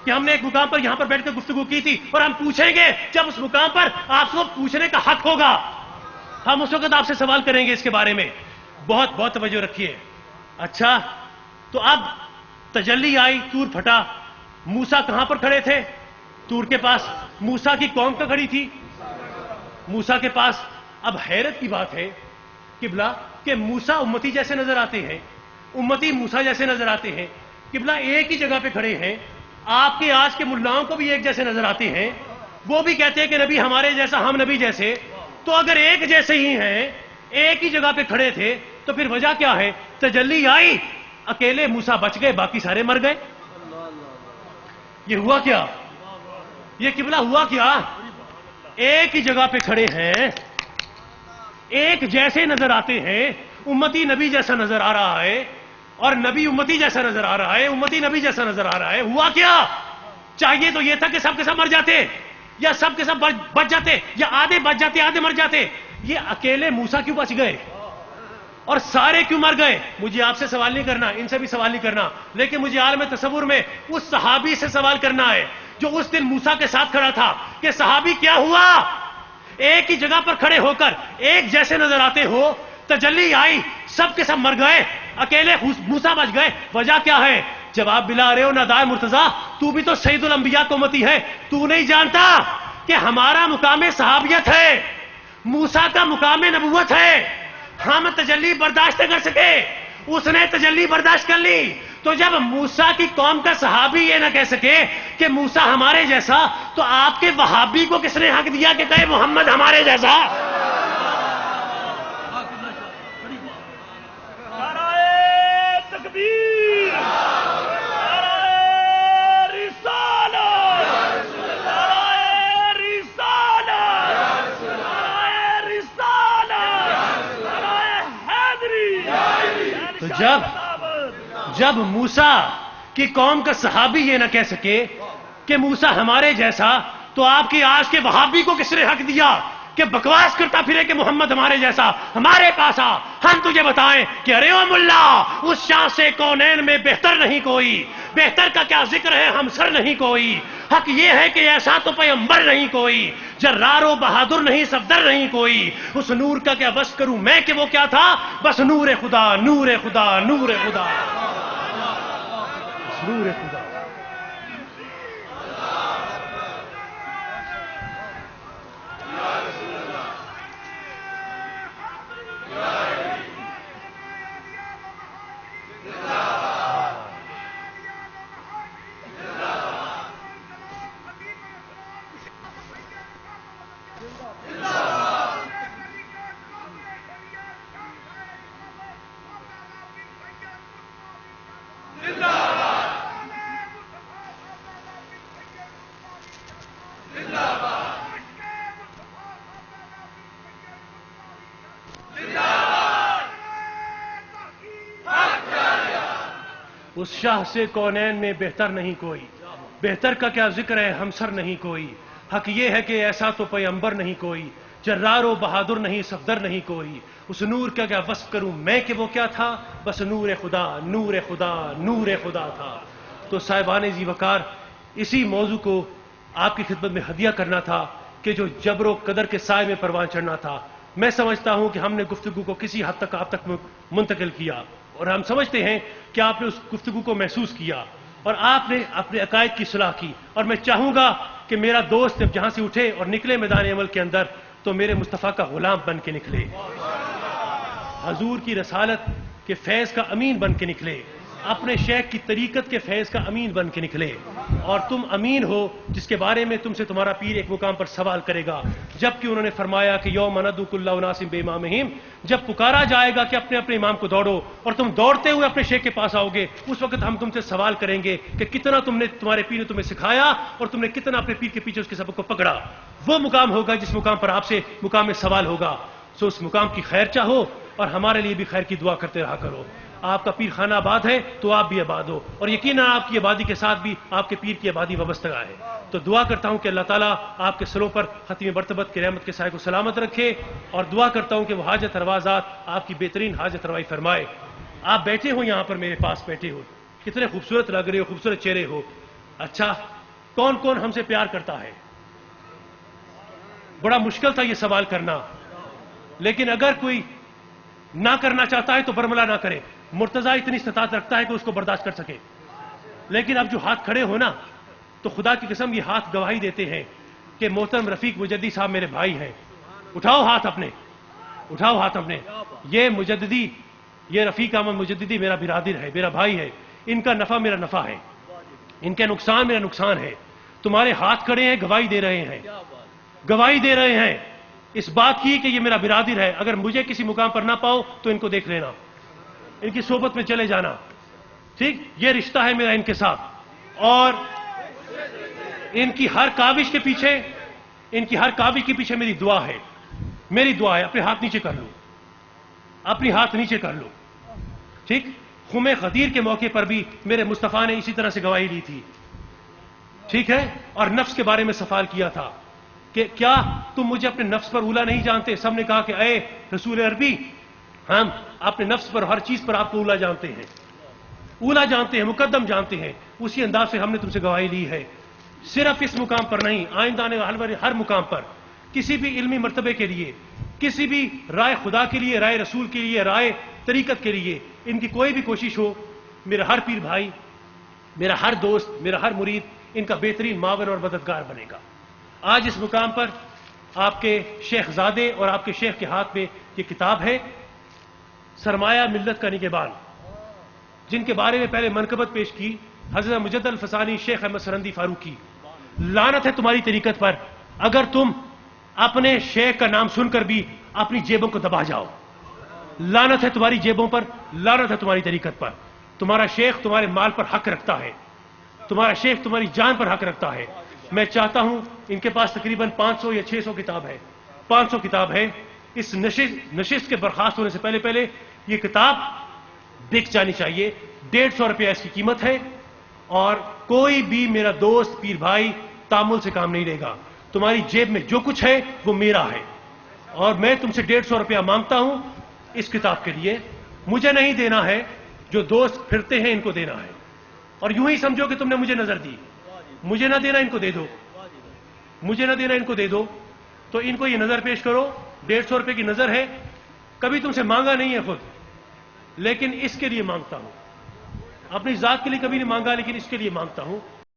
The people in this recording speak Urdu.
کہ ہم نے ایک مقام پر یہاں پر بیٹھ کر گفتگو کی تھی اور ہم پوچھیں گے جب اس مقام پر آپ کو پوچھنے کا حق ہوگا، ہم اس وقت آپ سے سوال کریں گے اس کے بارے میں. بہت بہت توجہ رکھیے. اچھا تو اب تجلی آئی، طور پھٹا. موسیٰ کہاں پر کھڑے تھے؟ طور کے پاس. موسیٰ کی قوم کا کھڑی تھی موسیٰ کے پاس. اب حیرت کی بات ہے قبلہ کہ موسیٰ امتی جیسے نظر آتے ہیں، امتی موسیٰ جیسے نظر آتے ہیں. قبلہ ایک ہی جگہ پہ کھڑے ہیں. آپ کے آج کے ملاؤں کو بھی ایک جیسے نظر آتے ہیں، وہ بھی کہتے ہیں کہ نبی ہمارے جیسا، ہم نبی جیسے. تو اگر ایک جیسے ہی ہیں، ایک ہی جگہ پہ کھڑے تھے، تو پھر وجہ کیا ہے؟ تجلی آئی، اکیلے موسیٰ بچ گئے، باقی سارے مر گئے. یہ ہوا کیا؟ یہ قبلہ ہوا کیا؟ ایک ہی جگہ پہ کھڑے ہیں، ایک جیسے نظر آتے ہیں. امتی نبی جیسا نظر آ رہا ہے اور نبی امتی جیسا نظر آ رہا ہے، امتی نبی جیسا نظر آ رہا ہے. ہوا کیا؟ چاہیے تو یہ تھا کہ سب کے سب مر جاتے، یا سب کے سب بچ جاتے، یا آدھے بچ جاتے آدھے مر جاتے. یہ اکیلے موسیٰ کیوں بچ گئے اور سارے کیوں مر گئے؟ مجھے آپ سے سوال نہیں کرنا، ان سے بھی سوال نہیں کرنا، لیکن مجھے عالم تصور میں اس صحابی سے سوال کرنا ہے جو اس دن موسیٰ کے ساتھ کھڑا تھا کہ صحابی کیا ہوا؟ ایک ہی جگہ پر کھڑے ہو کر ایک جیسے نظر آتے ہو، تجلی آئی، سب کے سب مر گئے، اکیلے موسیٰ بچ گئے. وجہ کیا ہے؟ جواب بلا رہے ہو نادائے مرتضیٰ، تو بھی تو سید الانبیاء کو امتی ہے. تو نہیں جانتا کہ ہمارا مقام صحابیت ہے، موسیٰ کا مقام نبوت ہے. ہم تجلی برداشت کر سکے، اس نے تجلی برداشت کر لی. تو جب موسیٰ کی قوم کا صحابی یہ نہ کہہ سکے کہ موسیٰ ہمارے جیسا، تو آپ کے وہابی کو کس نے حق دیا کہ کہے محمد ہمارے جیسا؟ نعرہ تکبیر، نعرہ رسالت، نعرہ رسالت، نعرہ رسالت، نعرہ حیدری. تو جب موسیٰ کی قوم کا صحابی یہ نہ کہہ سکے کہ موسیٰ ہمارے جیسا، تو آپ کی آج کے وہابی کو کس نے حق دیا کہ بکواس کرتا پھرے کہ محمد ہمارے جیسا؟ ہمارے پاس آ، ہم تجھے بتائیں کہ ارے او ملا، اس شاہ سے کونین میں بہتر نہیں کوئی، بہتر کا کیا ذکر ہے ہم سر نہیں کوئی. حق یہ ہے کہ ایسا تو پیغمبر نہیں کوئی، جرار و بہادر نہیں صفدر نہیں کوئی. اس نور کا کیا وصف کروں میں کہ وہ کیا تھا؟ بس نور خدا، نور خدا، نور خدا، نور خدا. اس شاہ سے کونین میں بہتر نہیں کوئی، بہتر کا کیا ذکر ہے ہم سر نہیں کوئی. حق یہ ہے کہ ایسا تو پیغمبر نہیں کوئی، جرار و بہادر نہیں صفدر نہیں کوئی. اس نور کا کیا وصف کروں میں کہ وہ کیا تھا؟ بس نور خدا، نور خدا، نور خدا تھا. تو صاحبان ذی وقار، اسی موضوع کو آپ کی خدمت میں ہدیہ کرنا تھا کہ جو جبر و قدر کے سائے میں پروان چڑھنا تھا. میں سمجھتا ہوں کہ ہم نے گفتگو کو کسی حد تک آپ تک منتقل کیا، اور ہم سمجھتے ہیں کہ آپ نے اس گفتگو کو محسوس کیا اور آپ نے اپنے عقائد کی صلاح کی. اور میں چاہوں گا کہ میرا دوست جب جہاں سے اٹھے اور نکلے میدان عمل کے اندر تو میرے مصطفیٰ کا غلام بن کے نکلے، حضور کی رسالت کے فیض کا امین بن کے نکلے، اپنے شیخ کی طریقت کے فیض کا امین بن کے نکلے. اور تم امین ہو جس کے بارے میں تم سے تمہارا پیر ایک مقام پر سوال کرے گا، جبکہ انہوں نے فرمایا کہ یوم ندعو کل اناس بامامہم، جب پکارا جائے گا کہ اپنے اپنے امام کو دوڑو، اور تم دوڑتے ہوئے اپنے شیخ کے پاس آؤ گے، اس وقت ہم تم سے سوال کریں گے کہ کتنا تمہارے پیر نے تمہیں سکھایا اور تم نے کتنا اپنے پیر کے پیچھے اس کے سبق کو پکڑا. وہ مقام ہوگا جس مقام پر آپ سے مقام میں سوال ہوگا. سو اس مقام کی خیر چاہو اور ہمارے لیے بھی خیر کی دعا کرتے رہا کرو. آپ کا پیر خانہ آباد ہے تو آپ بھی آباد ہو، اور یقیناً آپ کی آبادی کے ساتھ بھی آپ کے پیر کی آبادی وابستہ ہے. تو دعا کرتا ہوں کہ اللہ تعالیٰ آپ کے سروں پر ختم مرتبت کی رحمت کے سائے کو سلامت رکھے، اور دعا کرتا ہوں کہ وہ حاجت روازات آپ کی بہترین حاجت روائی فرمائے. آپ بیٹھے ہو یہاں پر، میرے پاس بیٹھے ہو، کتنے خوبصورت لگ رہے ہو، خوبصورت چہرے ہو. اچھا کون کون ہم سے پیار کرتا ہے؟ بڑا مشکل تھا یہ سوال کرنا، لیکن اگر کوئی نہ کرنا چاہتا ہے تو برملا نہ کرے. مرتضیٰ اتنی استطاعت رکھتا ہے کہ اس کو برداشت کر سکے. لیکن اب جو ہاتھ کھڑے ہو نا، تو خدا کی قسم یہ ہاتھ گواہی دیتے ہیں کہ محترم رفیق مجددی صاحب میرے بھائی ہیں. اٹھاؤ ہاتھ اپنے، اٹھاؤ ہاتھ اپنے. یہ مجددی، یہ رفیق احمد مجددی میرا برادر ہے، میرا بھائی ہے. ان کا نفع میرا نفع ہے، ان کا نقصان میرا نقصان ہے. تمہارے ہاتھ کھڑے ہیں، گواہی دے رہے ہیں، گواہی دے رہے ہیں اس بات کی کہ یہ میرا برادر ہے. اگر مجھے کسی مقام پر نہ پاؤ تو ان کو دیکھ لینا، ان کی صحبت میں چلے جانا. ٹھیک، یہ رشتہ ہے میرا ان کے ساتھ. اور ان کی ہر کاوش کے پیچھے، ان کی ہر کاوش کے پیچھے میری دعا ہے، میری دعا ہے. اپنے ہاتھ نیچے کر لو، اپنی ہاتھ نیچے کر لو. ٹھیک، خم غدیر کے موقع پر بھی میرے مصطفیٰ نے اسی طرح سے گواہی لی تھی. ٹھیک ہے، اور نفس کے بارے میں سوال کیا تھا کہ کیا تم مجھے اپنے نفس پر اولا نہیں جانتے؟ سب نے کہا کہ اے رسول عربی، ہم اپنے نفس پر، ہر چیز پر آپ کو اولا جانتے ہیں، اولا جانتے ہیں، مقدم جانتے ہیں. اسی انداز سے ہم نے تم سے گواہی لی ہے. صرف اس مقام پر نہیں، آئندہ آنے والے ہر مقام پر کسی بھی علمی مرتبے کے لیے، کسی بھی رائے خدا کے لیے، رائے رسول کے لیے، رائے طریقت کے لیے ان کی کوئی بھی کوشش ہو، میرا ہر پیر بھائی، میرا ہر دوست، میرا ہر مرید ان کا بہترین معاون اور مددگار بنے گا. آج اس مقام پر آپ کے شیخ زادے اور آپ کے شیخ کے ہاتھ میں یہ کتاب ہے، سرمایہ ملت کا نگہبان، جن کے بارے میں پہلے منقبت پیش کی حضرت مجدد الفسانی شیخ احمد سرندی فاروقی. لعنت ہے تمہاری طریقت پر اگر تم اپنے شیخ کا نام سن کر بھی اپنی جیبوں کو دبا جاؤ. لعنت ہے تمہاری جیبوں پر، لعنت ہے تمہاری طریقت پر. تمہارا شیخ تمہارے مال پر حق رکھتا ہے، تمہارا شیخ تمہاری جان پر حق رکھتا ہے. میں چاہتا ہوں، ان کے پاس تقریباً 500 یا 600 کتاب ہے، 500 کتاب ہے. اس نشست کے برخاست ہونے سے پہلے پہلے یہ کتاب بک جانی چاہیے. 150 روپیہ اس کی قیمت ہے. اور کوئی بھی میرا دوست پیر بھائی تامل سے کام نہیں لے گا. تمہاری جیب میں جو کچھ ہے وہ میرا ہے، اور میں تم سے 150 روپیہ مانگتا ہوں اس کتاب کے لیے. مجھے نہیں دینا ہے، جو دوست پھرتے ہیں ان کو دینا ہے. اور یوں ہی سمجھو کہ تم نے مجھے نظر دی، مجھے نہ دینا ان کو دے دو، مجھے نہ دینا ان کو دے دو. تو ان کو یہ نظر پیش کرو، 150 روپے کی نظر ہے. کبھی تم سے مانگا نہیں ہے خود، لیکن اس کے لیے مانگتا ہوں. اپنی ذات کے لیے کبھی نہیں مانگا، لیکن اس کے لیے مانگتا ہوں.